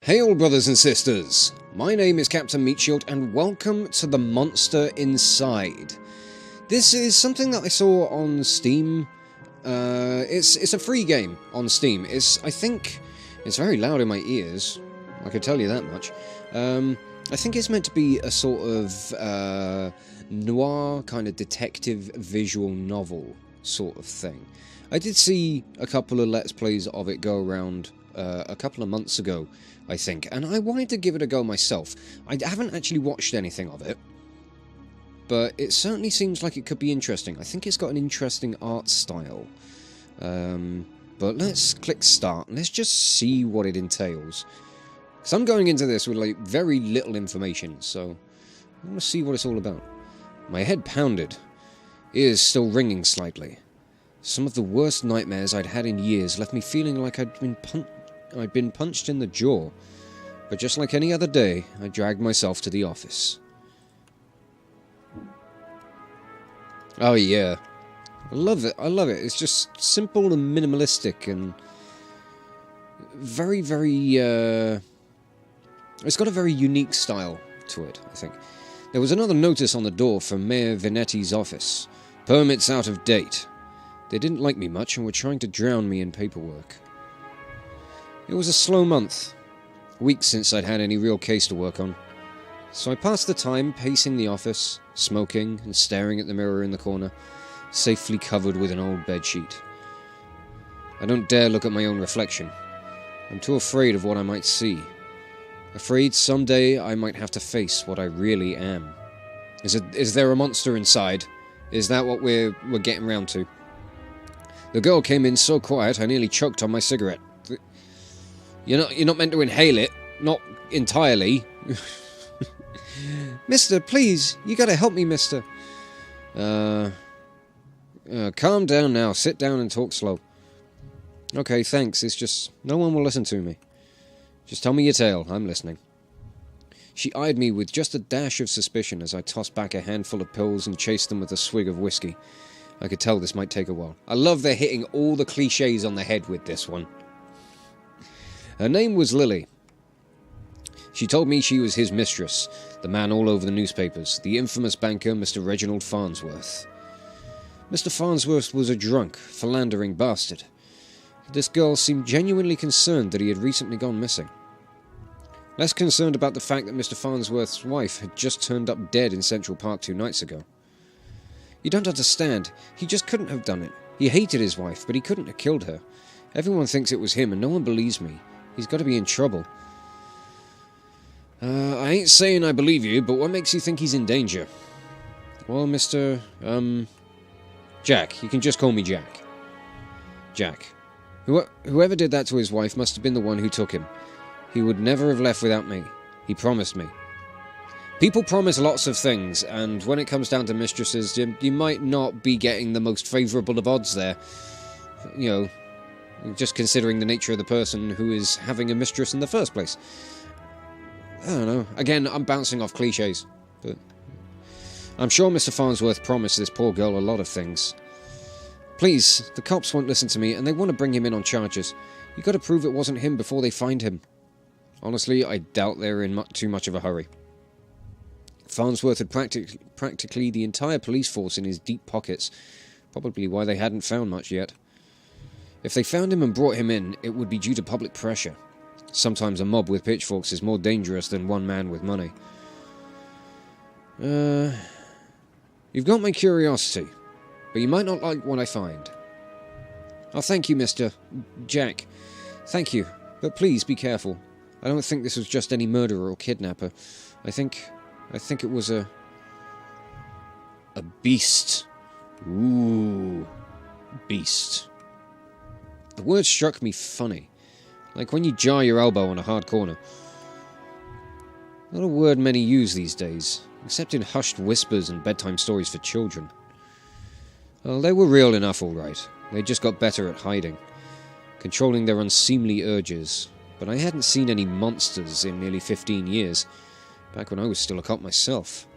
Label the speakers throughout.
Speaker 1: Hey all brothers and sisters, my name is Captain Meatshield and welcome to The Monster Inside. This is something that I saw on Steam. It's a free game on Steam. I think it's very loud in my ears, I can tell you that much. I think it's meant to be a sort of noir kind of detective visual novel sort of thing. I did see a couple of Let's Plays of it go around a couple of months ago, I think, and I wanted to give it a go myself. I haven't actually watched anything of it, but it certainly seems like it could be interesting. I think it's got an interesting art style. But let's click start. Let's just see what it entails. Because I'm going into this with like very little information, so I want to see what it's all about. My head pounded, ears still ringing slightly. Some of the worst nightmares I'd had in years left me feeling like I'd been punched in the jaw. But just like any other day, I dragged myself to the office. Oh yeah. I love it. I love it. It's just simple and minimalistic and very, very, it's got a very unique style to it, I think. There was another notice on the door from Mayor Vinetti's office. Permits out of date. They didn't like me much and were trying to drown me in paperwork. It was a slow month. Weeks since I'd had any real case to work on. So I passed the time pacing the office, smoking and staring at the mirror in the corner, safely covered with an old bedsheet. I don't dare look at my own reflection. I'm too afraid of what I might see. Afraid someday I might have to face what I really am. Is there a monster inside? Is that what we're getting round to? The girl came in so quiet I nearly choked on my cigarette. You're not meant to inhale it. Not entirely. Mister, please, you gotta help me, mister. Calm down now. Sit down and talk slow. Okay, thanks. It's just no one will listen to me. Just tell me your tale. I'm listening. She eyed me with just a dash of suspicion as I tossed back a handful of pills and chased them with a swig of whiskey. I could tell this might take a while. I love they're hitting all the cliches on the head with this one. Her name was Lily. She told me she was his mistress, the man all over the newspapers, the infamous banker Mr. Reginald Farnsworth. Mr. Farnsworth was a drunk, philandering bastard. This girl seemed genuinely concerned that he had recently gone missing. Less concerned about the fact that Mr. Farnsworth's wife had just turned up dead in Central Park 2 nights ago. You don't understand. He just couldn't have done it. He hated his wife, but he couldn't have killed her. Everyone thinks it was him, and no one believes me. He's got to be in trouble. I ain't saying I believe you, but what makes you think he's in danger? Well, Mr. Jack. You can just call me Jack. Jack. Whoever did that to his wife must have been the one who took him. He would never have left without me. He promised me. People promise lots of things, and when it comes down to mistresses, you might not be getting the most favourable of odds there. You know, just considering the nature of the person who is having a mistress in the first place. I don't know. Again, I'm bouncing off cliches, but I'm sure Mr. Farnsworth promised this poor girl a lot of things. Please, the cops won't listen to me, and they want to bring him in on charges. You got to prove it wasn't him before they find him. Honestly, I doubt they're in too much of a hurry. Farnsworth had practically the entire police force in his deep pockets, probably why they hadn't found much yet. If they found him and brought him in, it would be due to public pressure. Sometimes a mob with pitchforks is more dangerous than one man with money. You've got my curiosity, but you might not like what I find. Oh, thank you, Mr. Jack. Thank you, but please be careful. I don't think this was just any murderer or kidnapper. I think it was a beast. Ooh, beast. The word struck me funny, like when you jar your elbow on a hard corner. Not a word many use these days, except in hushed whispers and bedtime stories for children. Well, they were real enough, all right. They just got better at hiding, controlling their unseemly urges. But I hadn't seen any monsters in nearly 15 years, back when I was still a cop myself.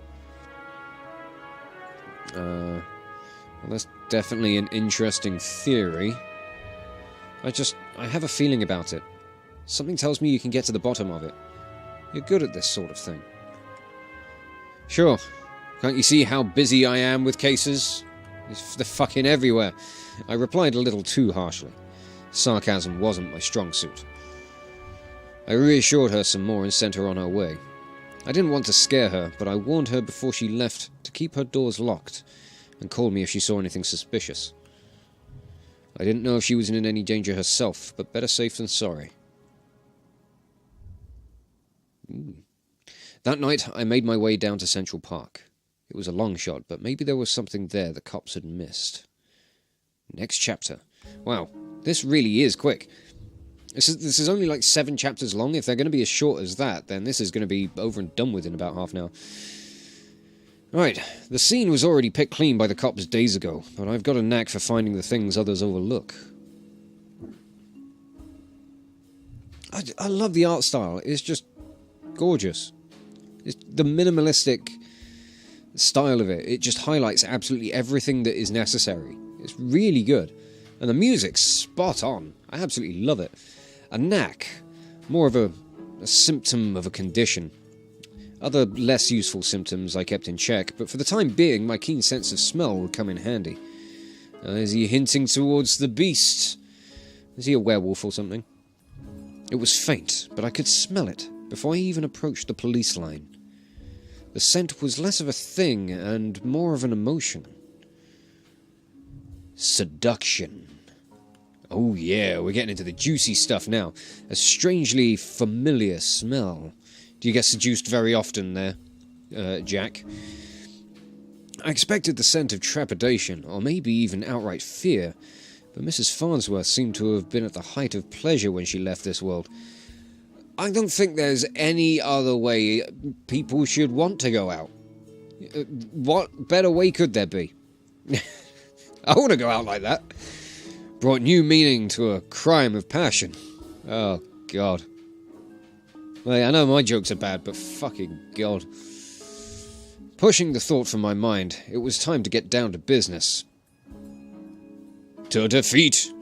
Speaker 1: Well, that's definitely an interesting theory. I have a feeling about it. Something tells me you can get to the bottom of it. You're good at this sort of thing. Sure. Can't you see how busy I am with cases? They're fucking everywhere. I replied a little too harshly. Sarcasm wasn't my strong suit. I reassured her some more and sent her on her way. I didn't want to scare her, but I warned her before she left to keep her doors locked and call me if she saw anything suspicious. I didn't know if she was in any danger herself, but better safe than sorry. That night, I made my way down to Central Park. It was a long shot, but maybe there was something there the cops had missed. Next chapter. Wow, this really is quick. This is only like 7 chapters long. If they're going to be as short as that, then this is going to be over and done with in about half an hour. Right, the scene was already picked clean by the cops days ago, but I've got a knack for finding the things others overlook. I love the art style. It's just gorgeous. It's the minimalistic style of it. It just highlights absolutely everything that is necessary. It's really good. And the music's spot on. I absolutely love it. A knack. More of a symptom of a condition. Other less useful symptoms I kept in check, but for the time being my keen sense of smell would come in handy. Is he hinting towards the beast? Is he a werewolf or something? It was faint, but I could smell it before I even approached the police line. The scent was less of a thing and more of an emotion. Seduction. Oh yeah, we're getting into the juicy stuff now. A strangely familiar smell. Do you get seduced very often there, Jack? I expected the scent of trepidation, or maybe even outright fear, but Mrs. Farnsworth seemed to have been at the height of pleasure when she left this world. I don't think there's any other way people should want to go out. What better way could there be? I want to go out like that. Brought new meaning to a crime of passion. Oh, God. Well, I know my jokes are bad, but fucking God. Pushing the thought from my mind, it was time to get down to business. To defeat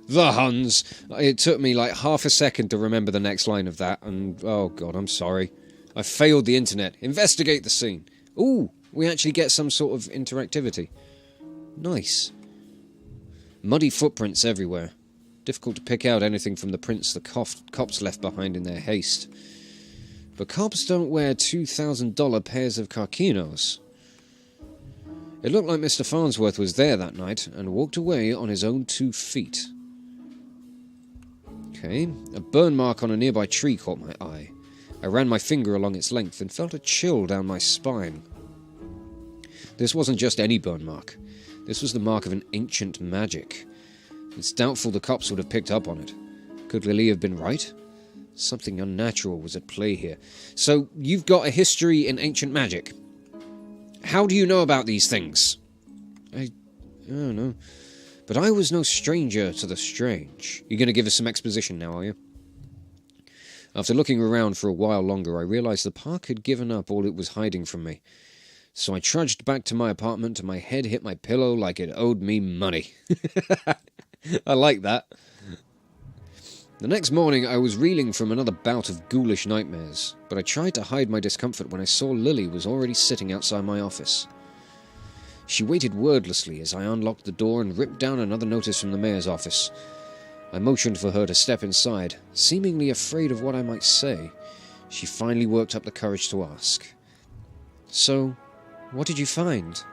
Speaker 1: the Huns. It took me like half a second to remember the next line of that, and oh God, I'm sorry. I failed the internet. Investigate the scene. Ooh, we actually get some sort of interactivity. Nice. Muddy footprints everywhere. Difficult to pick out anything from the prints the cops left behind in their haste. But cops don't wear $2,000 pairs of carquinos. It looked like Mr. Farnsworth was there that night and walked away on his own 2 feet. Okay, a burn mark on a nearby tree caught my eye. I ran my finger along its length and felt a chill down my spine. This wasn't just any burn mark. This was the mark of an ancient magic. It's doubtful the cops would have picked up on it. Could Lily have been right? Something unnatural was at play here. So, you've got a history in ancient magic. How do you know about these things? I don't know. But I was no stranger to the strange. You're going to give us some exposition now, are you? After looking around for a while longer, I realized the park had given up all it was hiding from me. So I trudged back to my apartment and my head hit my pillow like it owed me money. I like that. The next morning I was reeling from another bout of ghoulish nightmares, but I tried to hide my discomfort when I saw Lily was already sitting outside my office. She waited wordlessly as I unlocked the door and ripped down another notice from the mayor's office. I motioned for her to step inside, seemingly afraid of what I might say. She finally worked up the courage to ask. So, what did you find?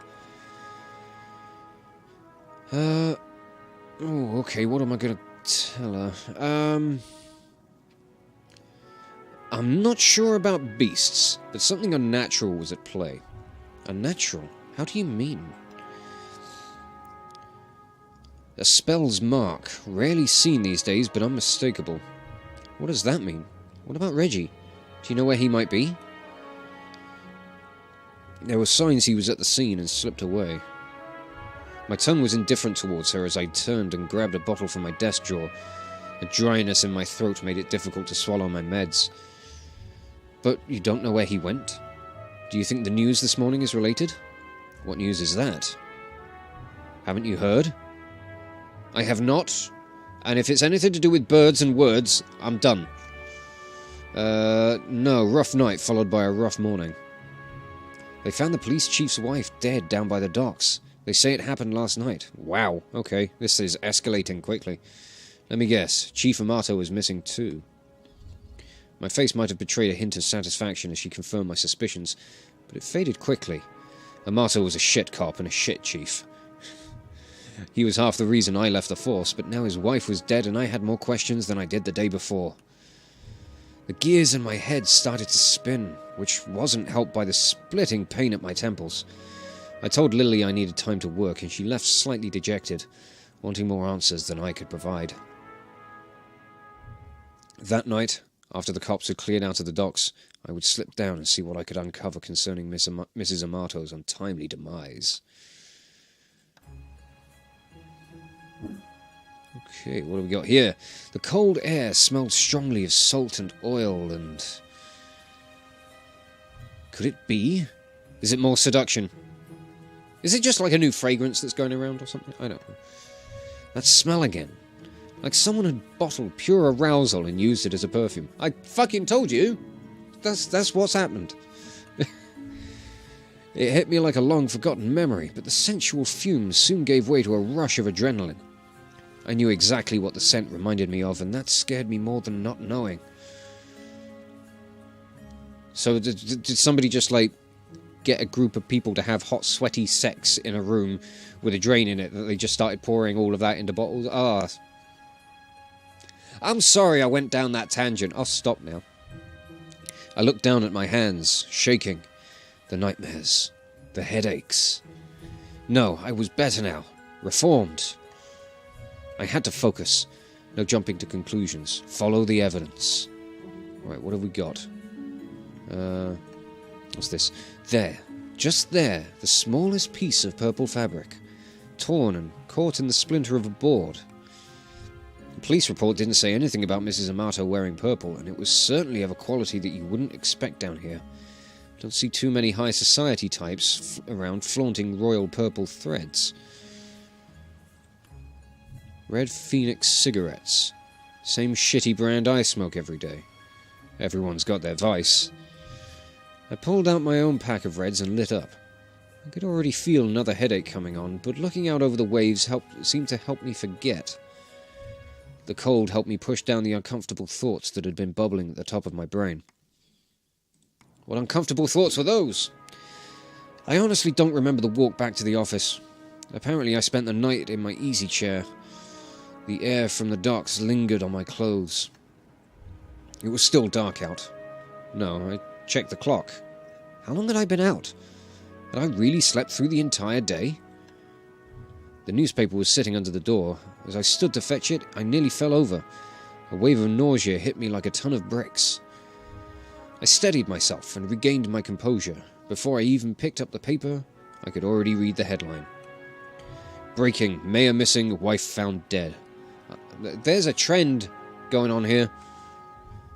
Speaker 1: Oh, okay, what am I gonna tell her? I'm not sure about beasts, but something unnatural was at play. Unnatural? How do you mean? A spell's mark, rarely seen these days, but unmistakable. What does that mean? What about Reggie? Do you know where he might be? There were signs he was at the scene and slipped away. My tongue was indifferent towards her as I turned and grabbed a bottle from my desk drawer. A dryness in my throat made it difficult to swallow my meds. But you don't know where he went? Do you think the news this morning is related? What news is that? Haven't you heard? I have not, and if it's anything to do with birds and words, I'm done. No, rough night followed by a rough morning. They found the police chief's wife dead down by the docks. They say it happened last night. Wow, okay, this is escalating quickly. Let me guess, Chief Amato was missing too. My face might have betrayed a hint of satisfaction as she confirmed my suspicions, but it faded quickly. Amato was a shit cop and a shit chief. He was half the reason I left the force, but now his wife was dead and I had more questions than I did the day before. The gears in my head started to spin, which wasn't helped by the splitting pain at my temples. I told Lily I needed time to work, and she left slightly dejected, wanting more answers than I could provide. That night, after the cops had cleared out of the docks, I would slip down and see what I could uncover concerning Mrs. Amato's untimely demise. Okay, what have we got here? The cold air smelled strongly of salt and oil and... Could it be? Is it more seduction? Is it just like a new fragrance that's going around or something? I don't know. That smell again. Like someone had bottled pure arousal and used it as a perfume. I fucking told you! That's what's happened. It hit me like a long-forgotten memory, but the sensual fumes soon gave way to a rush of adrenaline. I knew exactly what the scent reminded me of, and that scared me more than not knowing. So did somebody just, like, get a group of people to have hot, sweaty sex in a room with a drain in it that they just started pouring all of that into bottles? Ah. I'm sorry I went down that tangent. I'll stop now. I looked down at my hands, shaking. The nightmares. The headaches. No, I was better now. Reformed. I had to focus. No jumping to conclusions. Follow the evidence. Right, what have we got? What's this? There. Just there. The smallest piece of purple fabric. Torn and caught in the splinter of a board. The police report didn't say anything about Mrs. Amato wearing purple, and it was certainly of a quality that you wouldn't expect down here. Don't see too many high society types around flaunting royal purple threads. Red Phoenix cigarettes. Same shitty brand I smoke every day. Everyone's got their vice. I pulled out my own pack of reds and lit up. I could already feel another headache coming on, but looking out over the waves seemed to help me forget. The cold helped me push down the uncomfortable thoughts that had been bubbling at the top of my brain. What uncomfortable thoughts were those? I honestly don't remember the walk back to the office. Apparently I spent the night in my easy chair. The air from the docks lingered on my clothes. It was still dark out. No, I checked the clock. How long had I been out? Had I really slept through the entire day? The newspaper was sitting under the door. As I stood to fetch it, I nearly fell over. A wave of nausea hit me like a ton of bricks. I steadied myself and regained my composure. Before I even picked up the paper, I could already read the headline. Breaking, mayor missing, wife found dead. There's a trend going on here.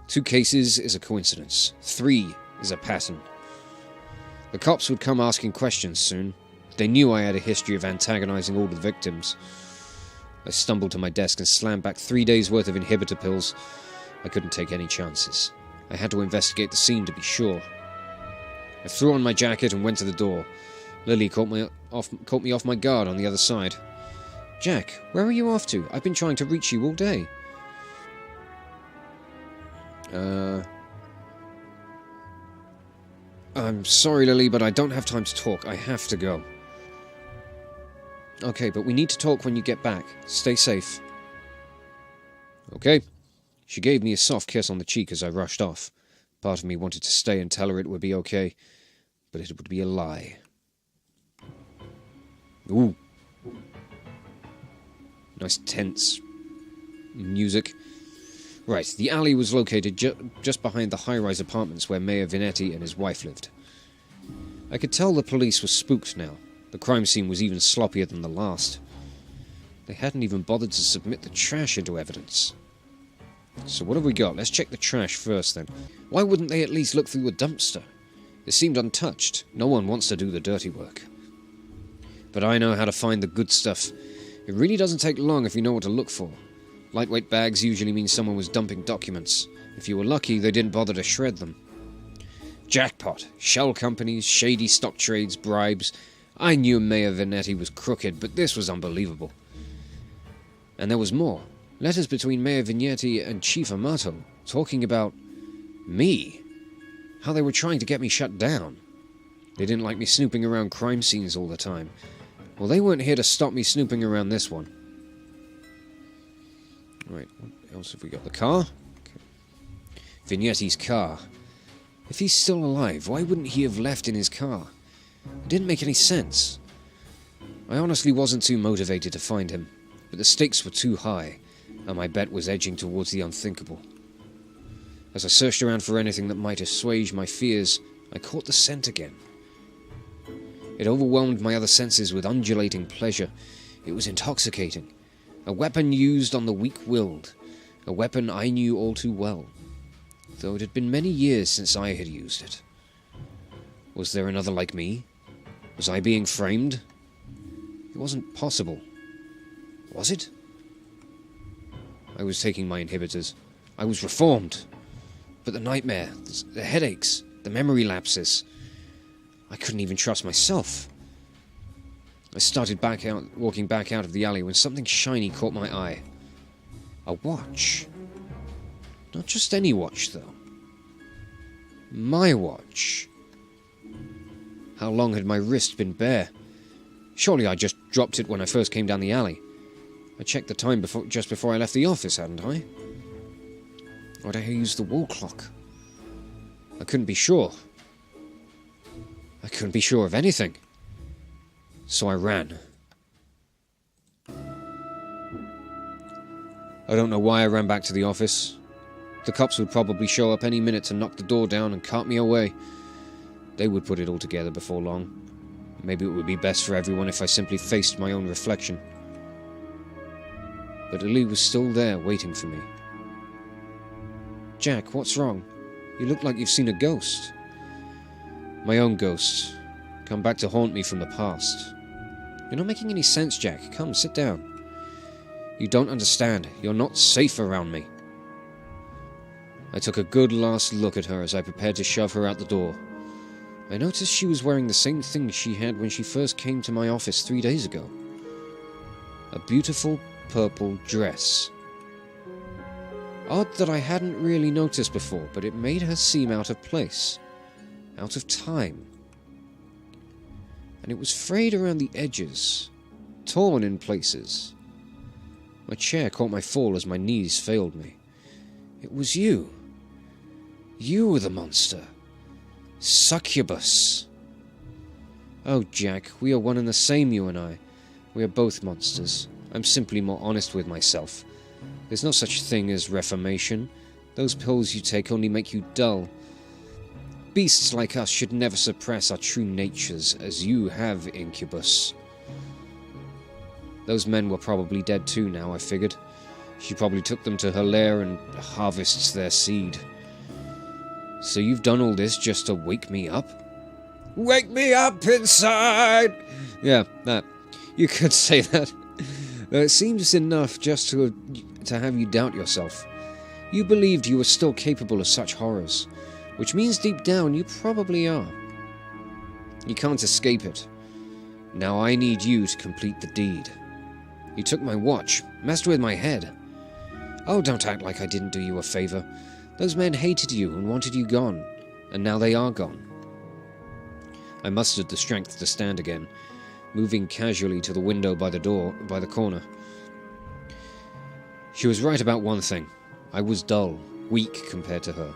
Speaker 1: 2 cases is a coincidence. 3 is a pattern. The cops would come asking questions soon. They knew I had a history of antagonizing all the victims. I stumbled to my desk and slammed back 3 days' worth of inhibitor pills. I couldn't take any chances. I had to investigate the scene to be sure. I threw on my jacket and went to the door. Lily caught me off my guard on the other side. Jack, where are you off to? I've been trying to reach you all day. I'm sorry, Lily, but I don't have time to talk. I have to go. Okay, but we need to talk when you get back. Stay safe. Okay. She gave me a soft kiss on the cheek as I rushed off. Part of me wanted to stay and tell her it would be okay, but it would be a lie. Ooh. Nice tense music. Right, the alley was located just behind the high-rise apartments where Mayor Vinetti and his wife lived. I could tell the police were spooked now. The crime scene was even sloppier than the last. They hadn't even bothered to submit the trash into evidence. So what have we got? Let's check the trash first then. Why wouldn't they at least look through the dumpster? It seemed untouched. No one wants to do the dirty work. But I know how to find the good stuff. It really doesn't take long if you know what to look for. Lightweight bags usually mean someone was dumping documents. If you were lucky, they didn't bother to shred them. Jackpot. Shell companies, shady stock trades, bribes. I knew Mayor Venetti was crooked, but this was unbelievable. And there was more. Letters between Mayor Vignetti and Chief Amato, talking about me. How they were trying to get me shut down. They didn't like me snooping around crime scenes all the time. Well, they weren't here to stop me snooping around this one. Right, what else have we got? The car? Okay. Vignetti's car. If he's still alive, why wouldn't he have left in his car? It didn't make any sense. I honestly wasn't too motivated to find him, but the stakes were too high, and my bet was edging towards the unthinkable. As I searched around for anything that might assuage my fears, I caught the scent again. It overwhelmed my other senses with undulating pleasure. It was intoxicating. A weapon used on the weak-willed. A weapon I knew all too well, though it had been many years since I had used it. Was there another like me? Was I being framed? It wasn't possible. Was it? I was taking my inhibitors. I was reformed. But the nightmare, the headaches, the memory lapses. I couldn't even trust myself. I started walking back out of the alley when something shiny caught my eye. A watch. Not just any watch, though. My watch. How long had my wrist been bare? Surely I just dropped it when I first came down the alley. I checked the time just before I left the office, hadn't I? Or did I use the wall clock? I couldn't be sure. I couldn't be sure of anything. So I ran. I don't know why I ran back to the office. The cops would probably show up any minute to knock the door down and cart me away. They would put it all together before long. Maybe it would be best for everyone if I simply faced my own reflection. But Ali was still there, waiting for me. Jack, what's wrong? You look like you've seen a ghost. My own ghost. Come back to haunt me from the past. You're not making any sense, Jack. Come, sit down. You don't understand. You're not safe around me. I took a good last look at her as I prepared to shove her out the door. I noticed she was wearing the same thing she had when she first came to my office 3 days ago. A beautiful purple dress. Odd that I hadn't really noticed before, but it made her seem out of place. Out of time. And it was frayed around the edges, torn in places. My chair caught my fall as my knees failed me. It was you. You were the monster. Succubus. Oh, Jack, we are one and the same, you and I. We are both monsters. I'm simply more honest with myself. There's no such thing as reformation. Those pills you take only make you dull. Beasts like us should never suppress our true natures, as you have, Incubus. Those men were probably dead too now, I figured. She probably took them to her lair and harvests their seed. So you've done all this just to wake me up? Wake me up inside! Yeah, that. You could say that. It seems enough just to have you doubt yourself. You believed you were still capable of such horrors, which means deep down you probably are. You can't escape it. Now I need you to complete the deed. You took my watch, messed with my head. Oh, don't act like I didn't do you a favor. Those men hated you and wanted you gone, and now they are gone. I mustered the strength to stand again, moving casually to the window by the corner. She was right about one thing. I was dull, weak compared to her.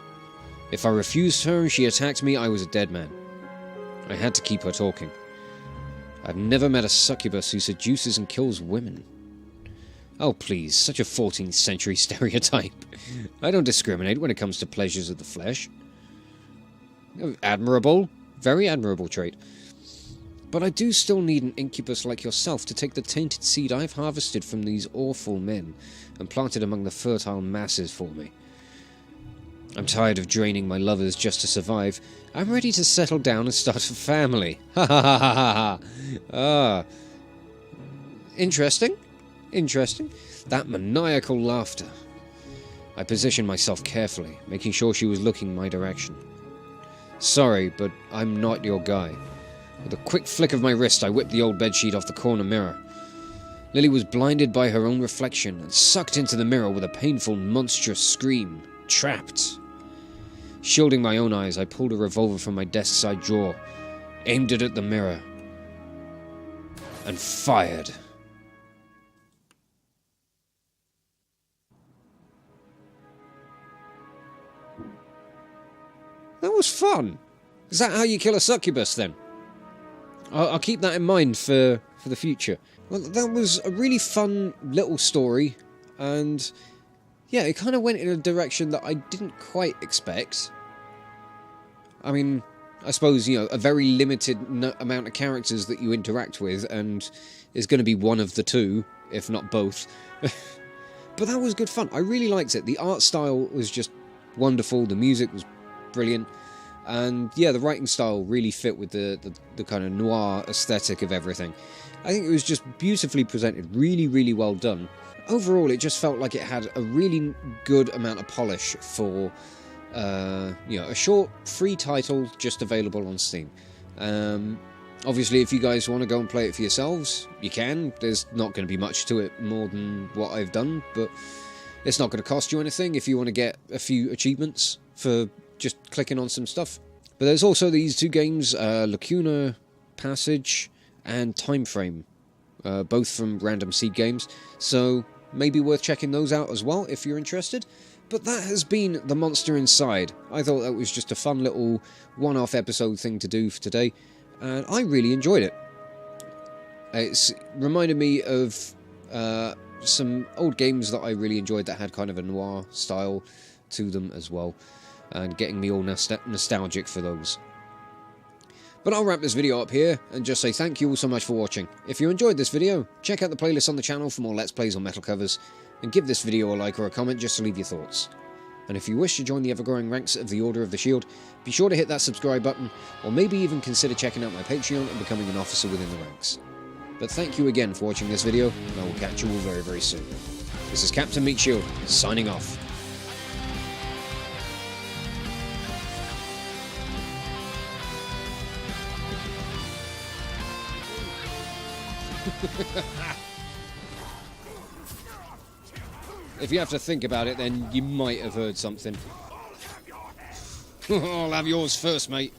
Speaker 1: If I refused her and she attacked me, I was a dead man. I had to keep her talking. I've never met a succubus who seduces and kills women. Oh, please, such a 14th century stereotype. I don't discriminate when it comes to pleasures of the flesh. Admirable. Very admirable trait. But I do still need an incubus like yourself to take the tainted seed I've harvested from these awful men and plant it among the fertile masses for me. I'm tired of draining my lovers just to survive. I'm ready to settle down and start a family. Ha ha ha ha ha. Ah. Interesting. Interesting. That maniacal laughter. I positioned myself carefully, making sure she was looking my direction. Sorry, but I'm not your guy. With a quick flick of my wrist, I whipped the old bedsheet off the corner mirror. Lily was blinded by her own reflection and sucked into the mirror with a painful, monstrous scream. Trapped. Shielding my own eyes, I pulled a revolver from my desk side drawer, aimed it at the mirror, and fired. That was fun. Is that how you kill a succubus, then? I'll keep that in mind for the future. Well, that was a really fun little story, and yeah, it kind of went in a direction that I didn't quite expect. I mean, I suppose, you know, a very limited amount of characters that you interact with, and is going to be one of the two, if not both. But that was good fun. I really liked it. The art style was just wonderful. The music was brilliant. And yeah, the writing style really fit with the kind of noir aesthetic of everything. I think it was just beautifully presented, really, really well done. Overall, it just felt like it had a really good amount of polish for, you know, a short, free title just available on Steam. Obviously, if you guys want to go and play it for yourselves, you can. There's not going to be much to it more than what I've done, but it's not going to cost you anything if you want to get a few achievements for just clicking on some stuff. But there's also these two games, Lacuna Passage and Time Frame, both from Random Seed Games, so maybe worth checking those out as well if you're interested. But that has been The Monster Inside. I thought that was just a fun little one-off episode thing to do for today, and I really enjoyed it. It's reminded me of some old games that I really enjoyed that had kind of a noir style to them as well, and getting me all nostalgic for those. But I'll wrap this video up here and just say thank you all so much for watching. If you enjoyed this video, check out the playlist on the channel for more Let's Plays on metal covers, and give this video a like or a comment just to leave your thoughts. And if you wish to join the ever-growing ranks of the Order of the Shield, be sure to hit that subscribe button, or maybe even consider checking out my Patreon and becoming an officer within the ranks. But thank you again for watching this video, and I will catch you all very, very soon. This is Captain Meatshield, signing off. If you have to think about it, then you might have heard something. I'll have yours first, mate.